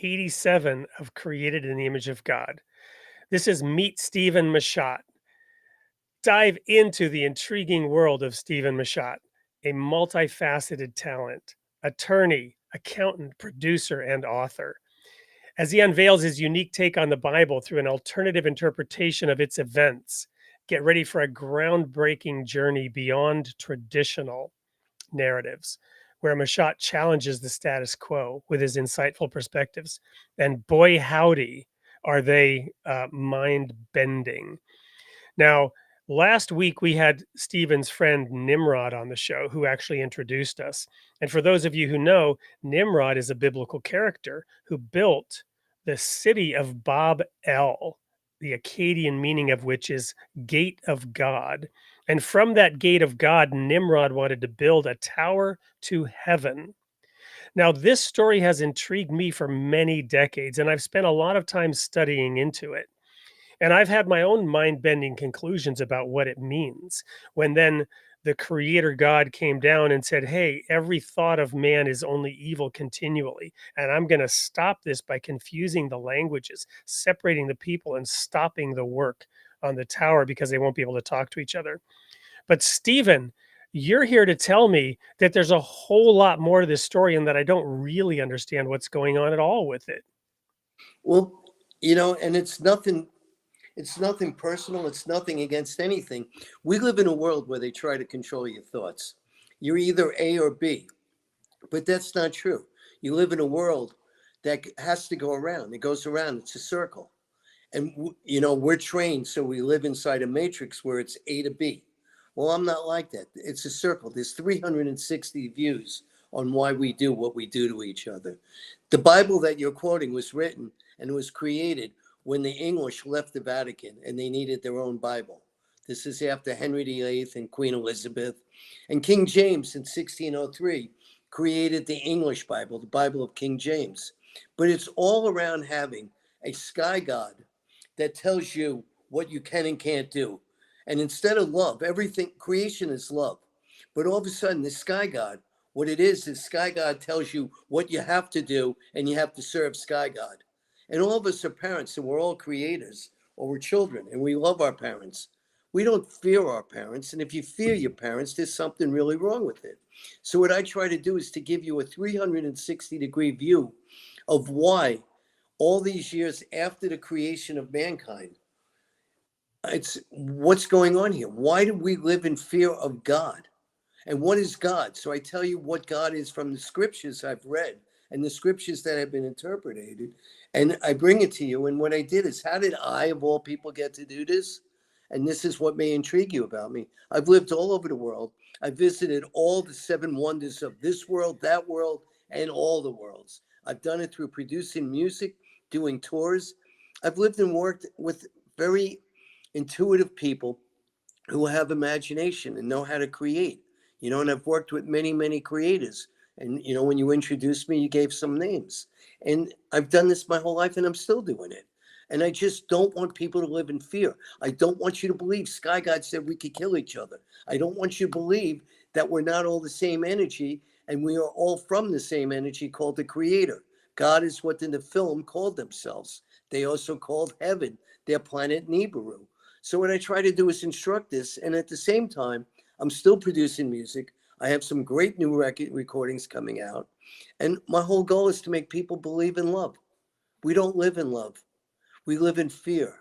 87 of Created in the Image of God. This is Meet Steven Machat. Dive into the intriguing world of Steven Machat, a multifaceted talent, attorney, accountant, producer, and author. As he unveils his unique take on the Bible through an alternative interpretation of its events, get ready for a groundbreaking journey beyond traditional narratives, where Machat challenges the status quo with his insightful perspectives. And boy, howdy, are they mind bending. Now, last week we had Stephen's friend Nimrod on the show who actually introduced us. And for those of you who know, Nimrod is a biblical character who built the city of Bab El, the Akkadian meaning of which is gate of God. And from that gate of God, Nimrod wanted to build a tower to heaven. Now, this story has intrigued me for many decades, and I've spent a lot of time studying into it. And I've had my own mind bending conclusions about what it means. When then the creator God came down and said, hey, every thought of man is only evil continually. And I'm going to stop this by confusing the languages, separating the people, and stopping the work on the tower because they won't be able to talk to each other. But Stephen, you're here to tell me that there's a whole lot more to this story and that I don't really understand what's going on at all with it. Well, and it's nothing personal. It's nothing against anything. We live in a world where they try to control your thoughts. You're either A or B, but that's not true. You live in a world that has to go around. It goes around. It's a circle. And, we're trained so we live inside a matrix where it's A to B. Well, I'm not like that. It's a circle. There's 360 views on why we do what we do to each other. The Bible that you're quoting was written and was created when the English left the Vatican and they needed their own Bible. This is after Henry VIII and Queen Elizabeth. And King James in 1603 created the English Bible, the Bible of King James. But it's all around having a sky god that tells you what you can and can't do. And instead of love, everything, creation is love. But all of a sudden, the sky god, what it is sky god tells you what you have to do and you have to serve sky god. And all of us are parents and we're all creators or we're children and we love our parents. We don't fear our parents. And if you fear your parents, there's something really wrong with it. So what I try to do is to give you a 360-degree view of why all these years after the creation of mankind, it's what's going on here. Why do we live in fear of God? And what is God? So I tell you what God is from the scriptures I've read and the scriptures that have been interpreted. And I bring it to you. And what I did is, how did I, of all people, get to do this? And this is what may intrigue you about me. I've lived all over the world. I visited all the 7 wonders of this world, that world, and all the worlds. I've done it through producing music, doing tours. I've lived and worked with very intuitive people who have imagination and know how to create, and I've worked with many, many creators. And, when you introduced me, you gave some names. And I've done this my whole life and I'm still doing it. And I just don't want people to live in fear. I don't want you to believe Sky God said we could kill each other. I don't want you to believe that we're not all the same energy and we are all from the same energy called the Creator. God is what in the film called themselves. They also called heaven their planet Nibiru. So what I try to do is instruct this. And at the same time, I'm still producing music. I have some great new recordings coming out. And my whole goal is to make people believe in love. We don't live in love. We live in fear.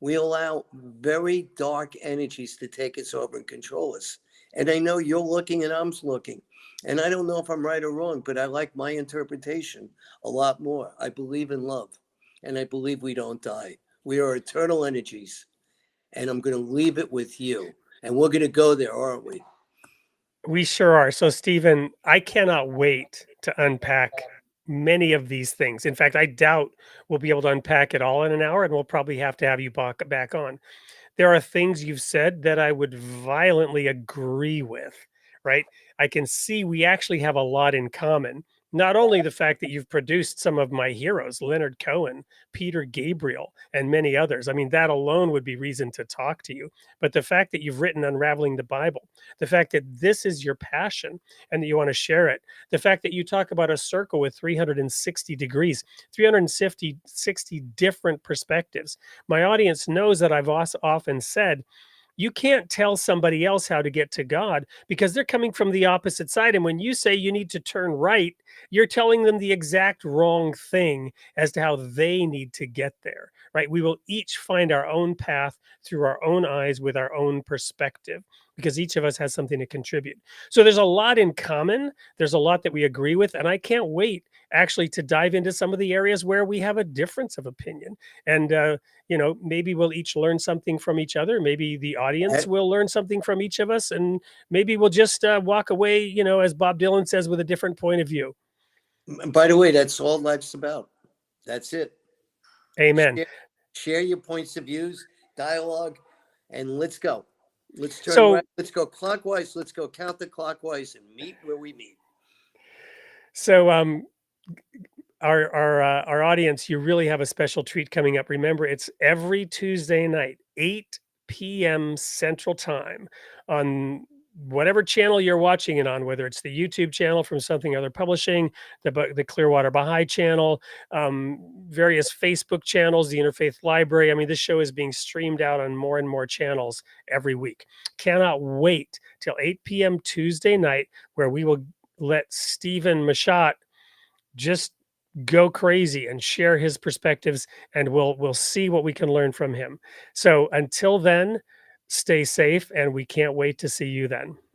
We allow very dark energies to take us over and control us. And I know you're looking and I'm looking. And I don't know if I'm right or wrong, but I like my interpretation a lot more. I believe in love. And I believe we don't die. We are eternal energies. And I'm going to leave it with you. And we're going to go there, aren't we? We sure are. So, Stephen, I cannot wait to unpack many of these things. In fact, I doubt we'll be able to unpack it all in an hour, and we'll probably have to have you back on. There are things you've said that I would violently agree with, right? I can see we actually have a lot in common. Not only the fact that you've produced some of my heroes, Leonard Cohen, Peter Gabriel, and many others. I mean, that alone would be reason to talk to you. But the fact that you've written Unraveling the Bible, the fact that this is your passion and that you want to share it, the fact that you talk about a circle with 360 degrees, 360 different perspectives. My audience knows that I've often said, you can't tell somebody else how to get to God because they're coming from the opposite side. And when you say you need to turn right, you're telling them the exact wrong thing as to how they need to get there, right? We will each find our own path through our own eyes with our own perspective because each of us has something to contribute. So there's a lot in common. There's a lot that we agree with. And I can't wait actually to dive into some of the areas where we have a difference of opinion. And, maybe we'll each learn something from each other. Maybe the audience Eh, will learn something from each of us. And maybe we'll just walk away, as Bob Dylan says, with a different point of view. By the way, that's all life's about. That's it. Amen. Share your points of views, dialogue, and let's go. Let's turn right. So, Let's go clockwise. Let's go counterclockwise and meet where we meet. so, our audience, you really have a special treat coming up. Remember, it's every Tuesday night, 8 p.m. Central Time on whatever channel you're watching it on, whether it's the YouTube channel from Something Other Publishing, the Clearwater Baha'i channel, various Facebook channels, the Interfaith Library. I mean, this show is being streamed out on more and more channels every week. Cannot wait till 8 p.m. Tuesday night, where we will let Steven Machat just go crazy and share his perspectives, and we'll see what we can learn from him. So until then, stay safe, and we can't wait to see you then.